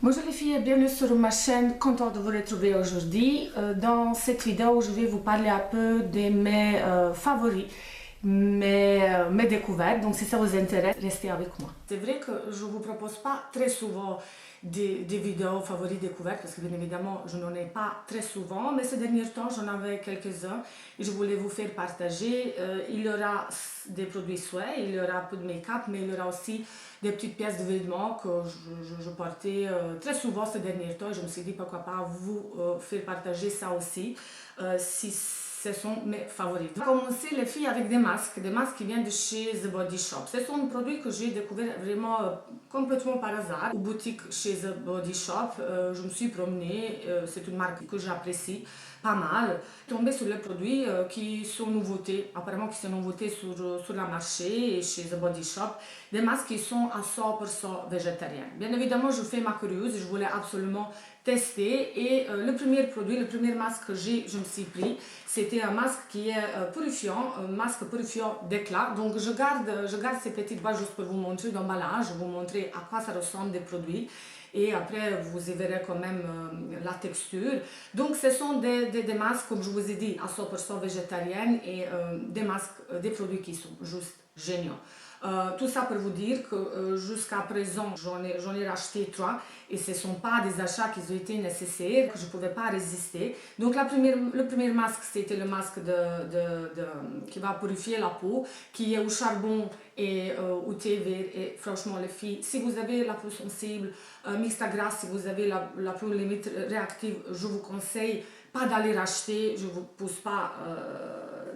Bonjour les filles et bienvenue sur ma chaîne, contente de vous retrouver aujourd'hui. Dans cette vidéo, je vais vous parler un peu de mes favoris, mes découvertes. Donc si ça vous intéresse, restez avec moi. C'est vrai que je ne vous propose pas très souvent des vidéos favoris découvertes parce que bien évidemment je n'en ai pas très souvent, mais ces derniers temps j'en avais quelques-uns et je voulais vous faire partager. Il y aura des produits souhaits, il y aura un peu de make-up, mais il y aura aussi des petites pièces de vêtements que je portais très souvent ces derniers temps et je me suis dit pourquoi pas vous faire partager ça aussi si ce sont mes favoris. On va commencer les filles avec des masques qui viennent de chez The Body Shop. Ce sont des produits que j'ai découvert vraiment complètement par hasard. Aux boutiques chez The Body Shop, je me suis promenée, c'est une marque que j'apprécie pas mal. Tombée sur les produits qui sont nouveautés, apparemment qui sont nouveautés sur le marché et chez The Body Shop, des masques qui sont à 100% végétariens. Bien évidemment, je fais ma curieuse, je voulais absolument tester et le premier masque que je me suis pris, c'était un masque qui est purifiant, un masque purifiant d'éclat. Donc je garde ces petites boîtes juste pour vous montrer l'emballage, vous montrer à quoi ça ressemble des produits. Et après, vous y verrez quand même la texture. Donc, ce sont des masques, comme je vous ai dit, à 100% végétariennes et des masques, des produits qui sont juste géniaux. Tout ça pour vous dire que jusqu'à présent, j'en ai racheté 3 et ce ne sont pas des achats qui ont été nécessaires, que je ne pouvais pas résister. Donc le premier masque, c'était le masque qui va purifier la peau, qui est au charbon et au thé vert. Et franchement, les filles, si vous avez la peau sensible, mixte à grasse, si vous avez la peau limite réactive, je vous conseille pas d'aller racheter, je ne vous pousse pas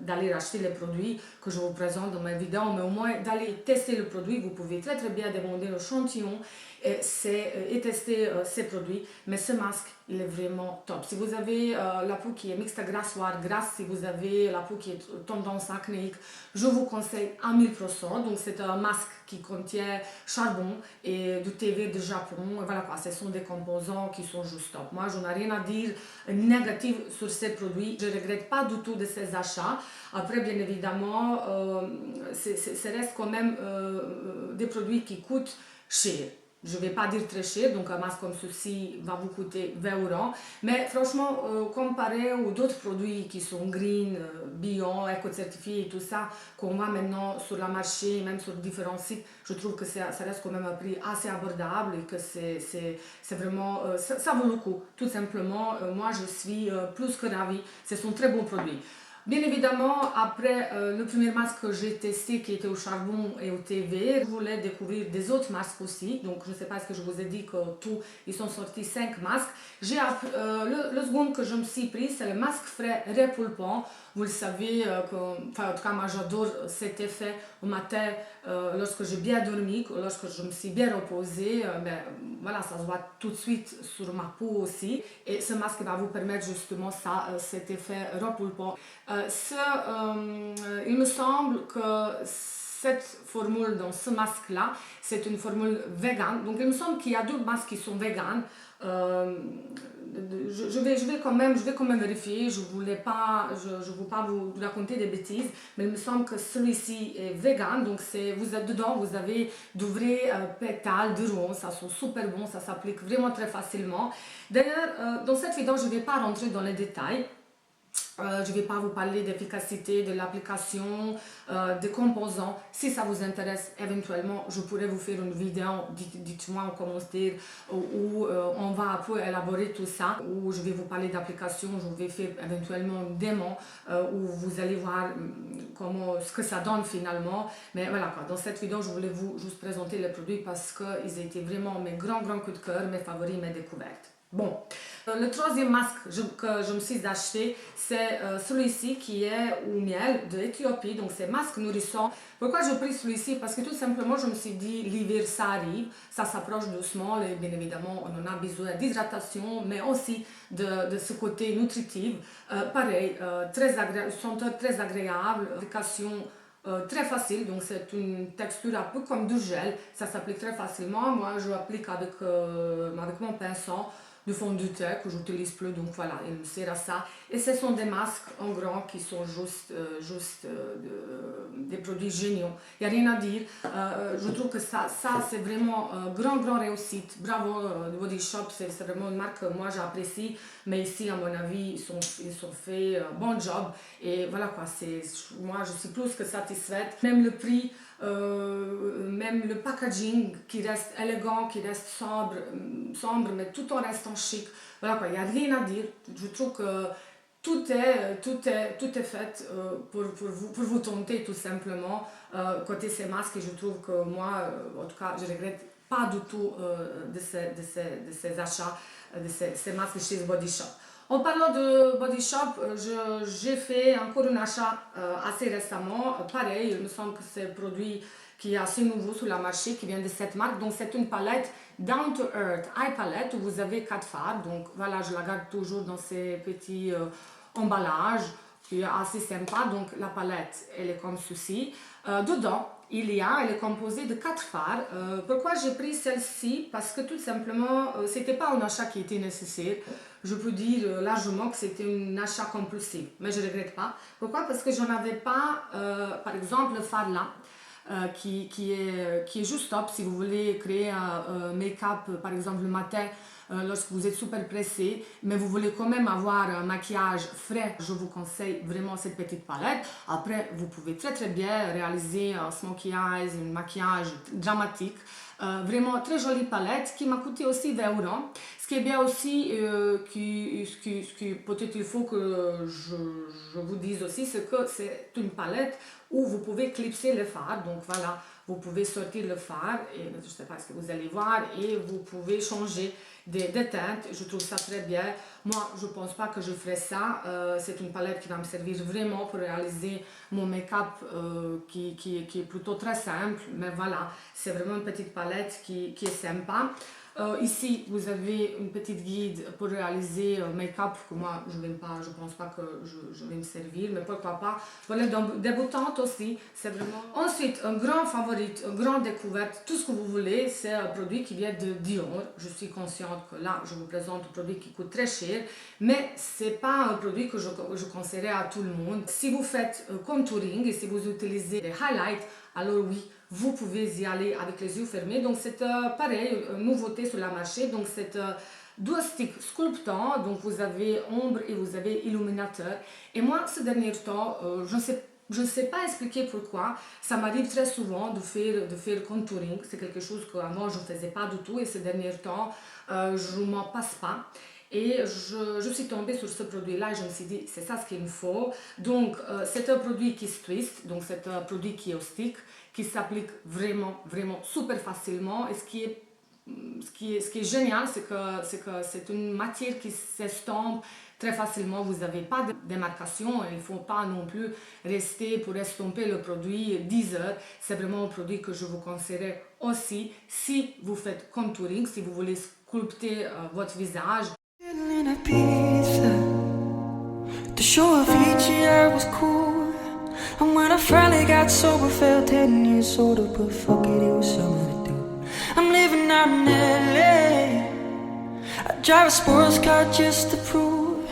d'aller racheter les produits que je vous présente dans mes vidéos, mais au moins d'aller tester le produit. Vous pouvez très bien demander l'échantillon et tester ces produits, mais ce masque, il est vraiment top. Si vous avez la peau qui est mixte à grasse, voire grasse, si vous avez la peau qui est tendance acnéique, je vous conseille à 1000%. Donc c'est un masque qui contient charbon et du thé vert du Japon. Et voilà quoi, ce sont des composants qui sont juste top. Moi, je n'ai rien à dire négatif sur ces produits. Je ne regrette pas du tout de ces achats. Après, bien évidemment, ça reste quand même des produits qui coûtent cher. Je ne vais pas dire très cher, donc un masque comme ceci va vous coûter 20 €. Mais franchement, comparé aux d'autres produits qui sont green, bio, éco-certifiés et tout ça, qu'on voit maintenant sur le marché, même sur différents sites, je trouve que ça reste quand même un prix assez abordable et que c'est vraiment, ça vaut le coup. Tout simplement, moi je suis plus que ravie. Ce sont très bons produits. Bien évidemment, après le premier masque que j'ai testé qui était au charbon et au thé vert, je voulais découvrir des autres masques aussi. Donc je ne sais pas ce que je vous ai dit que tout, ils sont sortis 5 masques. Le second que je me suis pris, c'est le masque frais répulpant. Vous le savez, en tout cas moi j'adore cet effet au matin lorsque j'ai bien dormi, lorsque je me suis bien reposée. Voilà, ça se voit tout de suite sur ma peau aussi. Et ce masque va vous permettre justement ça, cet effet répulpant. Il me semble que cette formule dans ce masque-là, c'est une formule végane. Donc il me semble qu'il y a 2 masques qui sont véganes. Je vais quand même vérifier. Je ne veux pas vous raconter des bêtises, mais il me semble que celui-ci est vegan. Donc vous êtes dedans, vous avez de vrais pétales de rose. Ça sent super bon, ça s'applique vraiment très facilement. D'ailleurs, dans cette vidéo, je ne vais pas rentrer dans les détails. Je ne vais pas vous parler d'efficacité de l'application, des composants. Si ça vous intéresse, éventuellement, je pourrais vous faire une vidéo, dites-moi en commentaire, où on va un peu élaborer tout ça, où je vais vous parler d'application, je vais faire éventuellement une démo, où vous allez voir ce que ça donne finalement. Mais voilà quoi, dans cette vidéo, je voulais vous juste présenter les produits parce qu'ils étaient vraiment mes grands coups de cœur, mes favoris, mes découvertes. Bon, le troisième masque que je me suis acheté, c'est celui-ci qui est au miel de l'Éthiopie, donc c'est masque nourrissant. Pourquoi j'ai pris celui-ci? Parce que tout simplement je me suis dit l'hiver ça arrive, ça s'approche doucement et bien évidemment on en a besoin d'hydratation mais aussi de ce côté nutritif. Pareil, senteur très agréable, application très facile, donc c'est une texture un peu comme du gel, ça s'applique très facilement. Moi je l'applique avec mon pinceau. de fond de teint que j'utilise plus, donc voilà, il me sert à ça. Et ce sont des masques en grand qui sont des produits géniaux. Il n'y a rien à dire. Je trouve que ça c'est vraiment grand réussite. Bravo, The Body Shop, c'est vraiment une marque que moi j'apprécie. Mais ici, à mon avis, ils ont fait un bon job. Et voilà quoi, moi je suis plus que satisfaite. Même le prix, même le packaging qui reste élégant, qui reste sombre, mais tout en restant chic. Voilà quoi, il n'y a rien à dire. Je trouve que tout est fait pour vous tenter tout simplement côté ces masques et je trouve que moi, en tout cas, je regrette pas du tout de ces achats, de ces masques chez Body Shop. En parlant de Body Shop, j'ai fait encore un achat assez récemment. Pareil, il me semble que c'est un produit qui est assez nouveau sur le marché, qui vient de cette marque. Donc c'est une palette Down to Earth Eye Palette où vous avez 4 fards. Donc voilà, je la garde toujours dans ces petits emballages qui est assez sympa. Donc la palette, elle est comme ceci. Dedans, elle est composée de 4 fards. Pourquoi j'ai pris celle-ci? Parce que tout simplement, c'était pas un achat qui était nécessaire. Je peux dire largement que c'était un achat compulsif, mais je ne regrette pas. Pourquoi? Parce que j'en avais pas, par exemple, le fard là. Qui est juste top si vous voulez créer un make-up par exemple le matin lorsque vous êtes super pressé mais vous voulez quand même avoir un maquillage frais. Je vous conseille vraiment cette petite palette. Après vous pouvez très bien réaliser un smokey eyes, un maquillage dramatique. Vraiment très jolie palette qui m'a coûté aussi 20 €. Ce qui est bien aussi, peut-être il faut que je vous dise aussi, c'est que c'est une palette où vous pouvez clipser le fard. Donc voilà, vous pouvez sortir le fard et je ne sais pas ce que vous allez voir et vous pouvez changer des teintes. Je trouve ça très bien. Moi, je ne pense pas que je ferai ça. C'est une palette qui va me servir vraiment pour réaliser mon make-up qui est plutôt très simple. Mais voilà, c'est vraiment une petite palette qui est sympa. Ici, vous avez une petite guide pour réaliser make-up que moi, je ne pense pas que je vais me servir, mais pourquoi pas. Pour les débutantes aussi, c'est vraiment... Ensuite, un grand favori, une grande découverte, tout ce que vous voulez, c'est un produit qui vient de Dior. Je suis consciente que là, je vous présente un produit qui coûte très cher, mais c'est pas un produit que je conseillerais à tout le monde. Si vous faites contouring et si vous utilisez des highlights, alors oui, vous pouvez y aller avec les yeux fermés. Donc c'est pareil, une nouveauté sur le marché. Donc c'est deux sticks sculptants. Donc vous avez ombre et vous avez illuminateur. Et moi, ces derniers temps, je ne sais pas expliquer pourquoi, ça m'arrive très souvent de faire contouring. C'est quelque chose qu'avant je ne faisais pas du tout et ces derniers temps, je ne m'en passe pas. Et je suis tombée sur ce produit-là et je me suis dit, c'est ça ce qu'il me faut. Donc, c'est un produit qui se twist, donc c'est un produit qui est au stick, qui s'applique vraiment super facilement. Et ce qui est génial, c'est que c'est une matière qui s'estompe très facilement. Vous n'avez pas de démarcation. Il ne faut pas non plus rester pour estomper le produit 10 heures. C'est vraiment un produit que je vous conseillerais aussi si vous faites contouring, si vous voulez sculpter votre visage. The show of each year was cool, and when I finally got sober, felt 10 years older, but fuck it, it was something to do. I'm living out in LA, I drive a sports car just to prove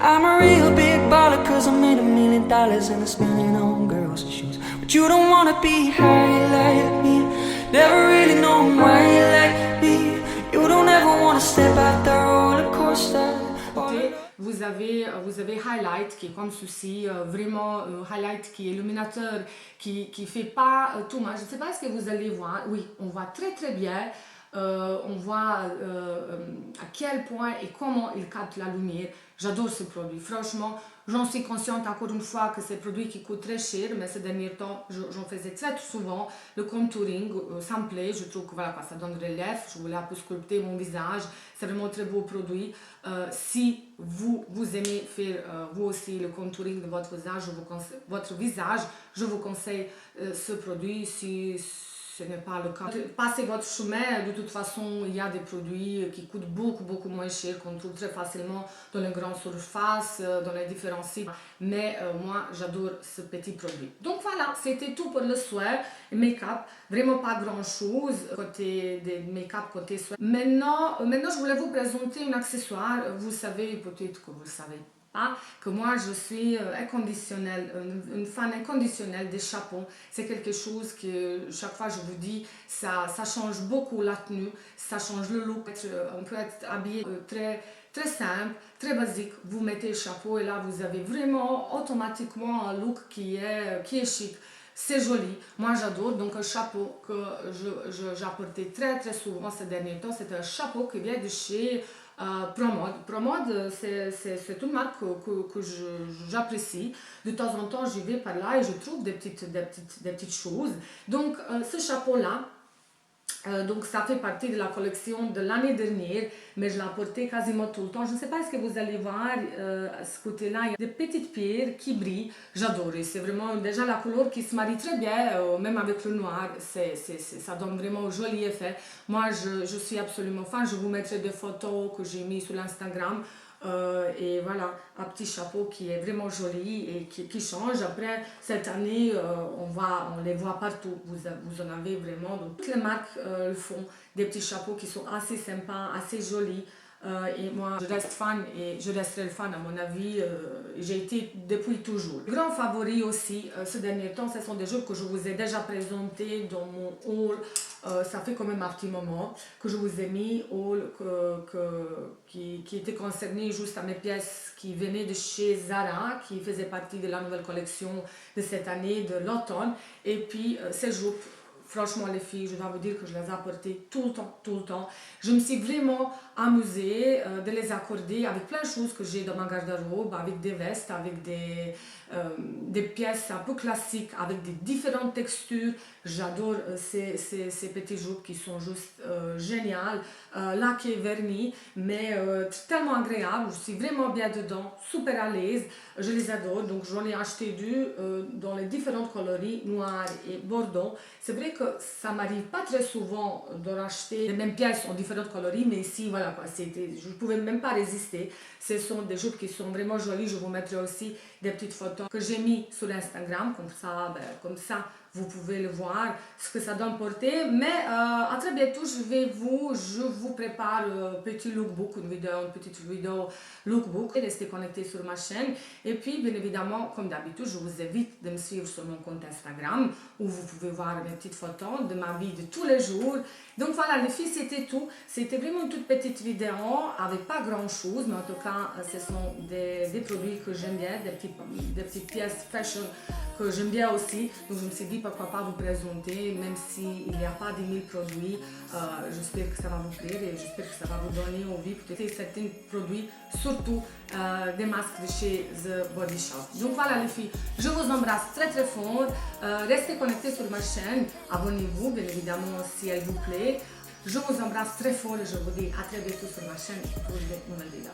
I'm a real big baller, cause I made $1 million and I'm spending on girls and shoes. But you don't wanna be high like me, never really know why you like me. You don't ever wanna step out the roller coaster. Vous avez highlight qui est comme ceci, vraiment highlight qui est illuminateur, qui fait pas tout mal. Je ne sais pas ce que vous allez voir. Oui, on voit très bien. On voit à quel point et comment il capte la lumière. J'adore ce produit. Franchement, j'en suis consciente encore une fois que c'est un produit qui coûte très cher, mais ces derniers temps, j'en faisais très souvent. Le contouring, ça me plaît. Je trouve que voilà, ça donne relief. Je voulais un peu sculpter mon visage. C'est vraiment un très beau produit. Si vous aimez faire vous aussi le contouring de votre visage, je vous conseille ce produit. ce n'est pas le cas. Passez votre chemin, de toute façon, il y a des produits qui coûtent beaucoup moins cher, qu'on trouve très facilement dans les grandes surfaces, dans les différents sites. Mais moi, j'adore ce petit produit. Donc voilà, c'était tout pour le soir. Make-up, vraiment pas grand-chose côté des make-up, côté soir. Maintenant, je voulais vous présenter un accessoire. Vous savez, peut-être que vous le savez que moi je suis une fan inconditionnelle des chapeaux. C'est quelque chose que chaque fois je vous dis, ça change beaucoup la tenue, ça change le look. On peut être habillé très simple, très basique. Vous mettez le chapeau et là vous avez vraiment automatiquement un look qui est chic. C'est joli, moi j'adore. Donc un chapeau que j'apportais très souvent ces derniers temps, c'est un chapeau qui vient de chez Promode. Promode, c'est une marque que j'apprécie. De temps en temps, j'y vais par là et je trouve des petites choses. Donc, ce chapeau-là, donc ça fait partie de la collection de l'année dernière, mais je l'ai porté quasiment tout le temps. Je ne sais pas ce que vous allez voir à ce côté-là, il y a des petites pierres qui brillent. J'adore, c'est vraiment déjà la couleur qui se marie très bien, même avec le noir, ça donne vraiment un joli effet. Moi, je suis absolument fan, je vous mettrai des photos que j'ai mises sur l'Instagram. Et voilà, un petit chapeau qui est vraiment joli et qui change. Après, cette année, on les voit partout. Vous en avez vraiment. Donc, toutes les marques le font. Des petits chapeaux qui sont assez sympas, assez jolis. Et moi, je reste fan et je resterai fan à mon avis. J'ai été depuis toujours. Grand favori aussi, ces derniers temps, ce sont des jeux que je vous ai déjà présentés dans mon haul. Ça fait quand même un petit moment que je vous ai mis haul qui était concerné juste à mes pièces qui venaient de chez Zara, qui faisaient partie de la nouvelle collection de cette année, de l'automne. Et puis ces jupes. Franchement, les filles, je dois vous dire que je les ai apportées tout le temps. Je me suis vraiment amusée de les accorder avec plein de choses que j'ai dans ma garde-robe, avec des vestes, avec des pièces un peu classiques, avec des différentes textures. J'adore ces petits jupes qui sont juste géniales, laquées, vernis, mais tellement agréables. Je suis vraiment bien dedans, super à l'aise. Je les adore, donc j'en ai acheté deux dans les différentes coloris, noir et bordeaux. C'est vrai que ça m'arrive pas très souvent de racheter les mêmes pièces en différentes coloris, mais ici, voilà, quoi, je ne pouvais même pas résister. Ce sont des jupes qui sont vraiment jolies. Je vous mettrai aussi des petites photos que j'ai mis sur Instagram, comme ça, vous pouvez le voir, ce que ça donne porter. Mais à très bientôt, je vous prépare un petit lookbook, une petite vidéo lookbook. Restez connectés sur ma chaîne. Et puis, bien évidemment, comme d'habitude, je vous invite de me suivre sur mon compte Instagram, où vous pouvez voir mes petites photos de ma vie de tous les jours. Donc voilà, les filles, c'était tout. C'était vraiment une toute petite vidéo avec pas grand chose, mais en tout cas, ce sont des produits que j'aime bien, des petites pièces fashion que j'aime bien aussi. Donc je me suis dit pourquoi pas vous présenter, même s'il n'y a pas de 1000 produits. J'espère que ça va vous plaire et j'espère que ça va vous donner envie peut-être certains produits, surtout des masques de chez The Body Shop. Donc voilà les filles, je vous embrasse très fort. Restez connectés sur ma chaîne, abonnez-vous bien évidemment si elle vous plaît. Je vous embrasse très fort et je vous dis à très bientôt sur ma chaîne pour de nouvelles vidéos.